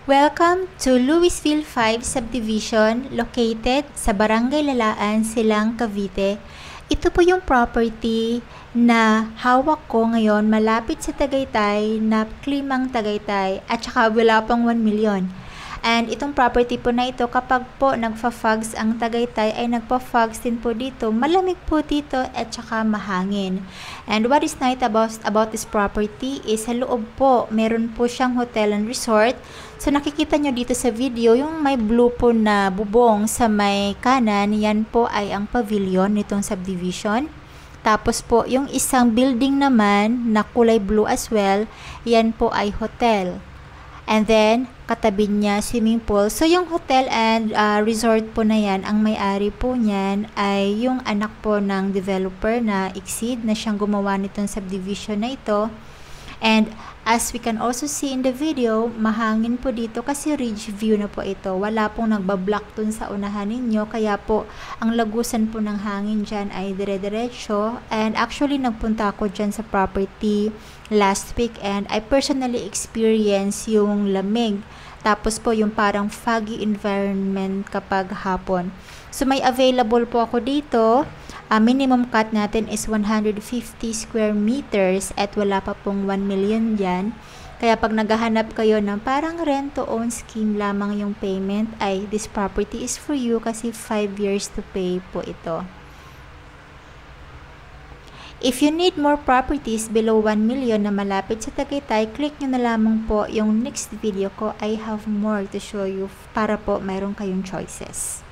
Welcome to Louisville 5 Subdivision located sa Barangay Lalaan, Silang, Cavite. Ito po yung property na hawak ko ngayon malapit sa Tagaytay na Klimang Tagaytay at saka wala pang 1 million. And itong property po na ito, kapag po nagfa-fogs ang Tagaytay ay nagpa-fogs din po dito. Malamig po dito at saka mahangin. And what is nice about this property is sa loob po, meron po siyang hotel and resort. So nakikita nyo dito sa video, yung may blue po na bubong sa may kanan, yan po ay ang pavilion nitong subdivision. Tapos po, yung isang building naman na kulay blue as well, yan po ay hotel. And then, katabi niya swimming pool. So, yung hotel and resort po na yan, ang may-ari po niyan ay yung anak po ng developer na Exceed na siyang gumawa nitong subdivision na ito. And as we can also see in the video, mahangin po dito kasi ridge view na po ito. Wala pong nagbablock dun sa unahan ninyo. Kaya po, ang lagusan po ng hangin dyan ay dire-diretso. And actually, nagpunta ako dyan sa property last week and I personally experienced yung lamig. Tapos po yung parang foggy environment kapag hapon. So may available po ako dito. Minimum cut natin is 150 square meters at wala pa pong 1 million dyan. Kaya pag naghahanap kayo ng parang rent-to-own scheme lamang yung payment, ay this property is for you kasi 5 years to pay po ito. If you need more properties below 1 million na malapit sa Tagaytay, click nyo na lamang po yung next video ko. I have more to show you para po mayroon kayong choices.